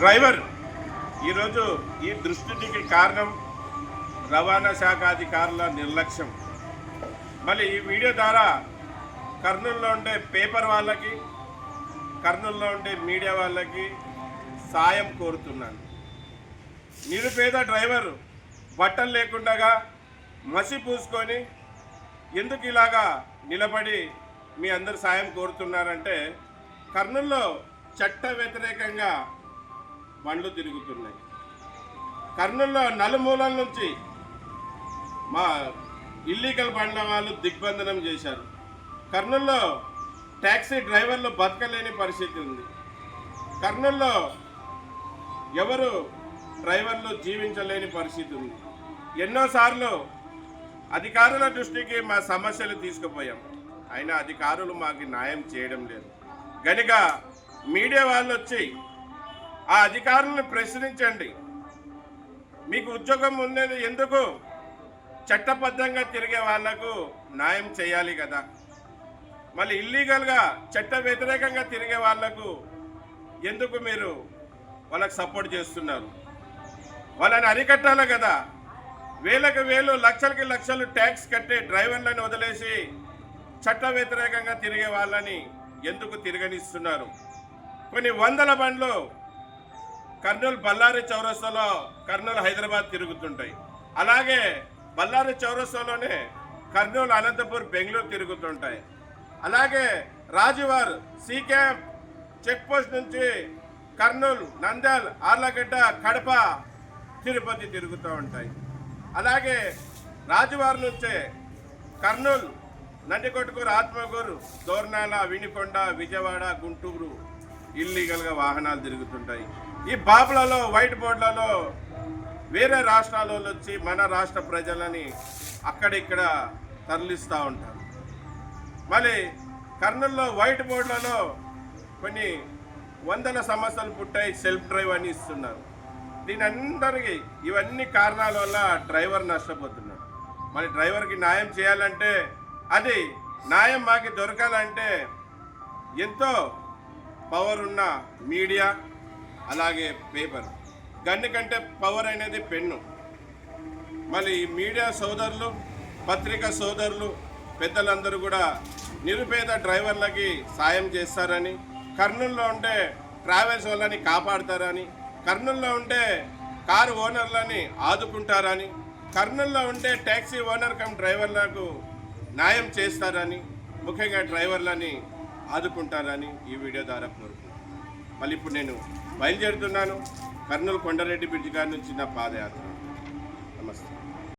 Driver ఈరోజు ఈ దృష్టికి కారణం రవాణా శాఖ అధికారుల నిర్లక్ష్యం. మళ్ళీ ఈ వీడియో ద్వారా కర్నూలులో ఉండే పేపర్ వాళ్ళకి, కర్నూలులో ఉండే మీడియా వాళ్ళకి సాయం కోరుతున్నాను. నిరుపేద డ్రైవర్ బట్టలు లేకుండా మసి పూసుకొని ఎందుకు ఇలాగా నిలబడి మీ అందరు సాయం కోరుతున్నారంటే, కర్నూలులో చట్ట వ్యతిరేకంగా బండ్లు తిరుగుతున్నాయి. కర్నూలులో నలుమూలల నుంచి మా ఇల్లీగల్ బండ్ల వాళ్ళు దిగ్బంధనం చేశారు. కర్నూలులో ట్యాక్సీ డ్రైవర్లు బతకలేని పరిస్థితి ఉంది. కర్నూలులో ఎవరు డ్రైవర్లు జీవించలేని పరిస్థితి ఉంది. ఎన్నోసార్లు అధికారుల దృష్టికి మా సమస్యలు తీసుకుపోయాం, అయినా అధికారులు మాకు న్యాయం చేయడం లేదు. గనుక మీడియా వాళ్ళు వచ్చి ఆ అధికారులను ప్రశ్నించండి. మీకు ఉద్యోగం ఉండేది ఎందుకు? చట్టబద్ధంగా తిరిగే వాళ్లకు న్యాయం చేయాలి కదా. మళ్ళీ ఇల్లీగల్గా చట్ట వ్యతిరేకంగా తిరిగే వాళ్లకు ఎందుకు మీరు వాళ్ళకి సపోర్ట్ చేస్తున్నారు? వాళ్ళని అరికట్టాలి కదా. వేలకు వేలు, లక్షలకి లక్షలు ట్యాక్స్ కట్టే డ్రైవర్లను వదిలేసి చట్ట వ్యతిరేకంగా తిరిగే వాళ్ళని ఎందుకు తిరగనిస్తున్నారు? కొన్ని వందల బండ్లు కర్నూలు బళ్ళారి చౌరస్తాలో కర్నూలు హైదరాబాద్ తిరుగుతుంటాయి. అలాగే బళ్ళారి చౌరస్తాలోనే కర్నూలు అనంతపూర్ బెంగళూరు తిరుగుతుంటాయి. అలాగే రాజువార్ సి క్యాంప్ చెక్ పోస్ట్ నుంచి కర్నూలు, నంద్యాల్, ఆర్లగడ్డ, కడప, తిరుపతి తిరుగుతూ ఉంటాయి. అలాగే రాజువారి నుంచే కర్నూలు, నందికొట్కూరు, ఆత్మకూరు, దోర్నాల, వినుకొండ, విజయవాడ, గుంటూరు ఇల్లీగల్గా వాహనాలు తిరుగుతుంటాయి. ఈ బాబులలో, వైట్ బోర్డులలో వేరే రాష్ట్రాల వాళ్ళు వచ్చి మన రాష్ట్ర ప్రజలని అక్కడిక్కడ తరలిస్తూ ఉంటారు. మళ్ళీ కర్నూలులో వైట్ బోర్డులలో కొన్ని వందల సమస్యలు పుట్టాయి, సెల్ఫ్ డ్రైవ్ అని ఇస్తున్నారు. దీని అందరికీ ఇవన్నీ కారణాల వల్ల డ్రైవర్ నష్టపోతున్నాడు. మరి డ్రైవర్కి న్యాయం చేయాలంటే, అది న్యాయం మాకు దొరకాలంటే ఎంతో పవర్ ఉన్న మీడియా, అలాగే పేపర్. గన్ను కంటే పవర్ అనేది పెన్ను. మళ్ళీ మీడియా సోదరులు, పత్రికా సోదరులు, పెద్దలందరూ కూడా నిరుపేద డ్రైవర్లకి సాయం చేస్తారని, కర్నూలులో ఉండే ట్రావెల్స్ వాళ్ళని కాపాడతారని, కర్నూలులో ఉండే కారు ఓనర్లని ఆదుకుంటారని, కర్నూలులో ఉండే ట్యాక్సీ ఓనర్ కమ్ డ్రైవర్లకు న్యాయం చేస్తారని, ముఖ్యంగా డ్రైవర్లని ఆదుకుంటారని ఈ వీడియో ద్వారా కోరుకుంటున్నాను. మళ్ళీ ఇప్పుడు నేను బయలుదేరుతున్నాను. కర్నూలు కొండారెడ్డి బ్రిడ్జ్ గారి నుంచి నా పాదయాత్ర. నమస్తే.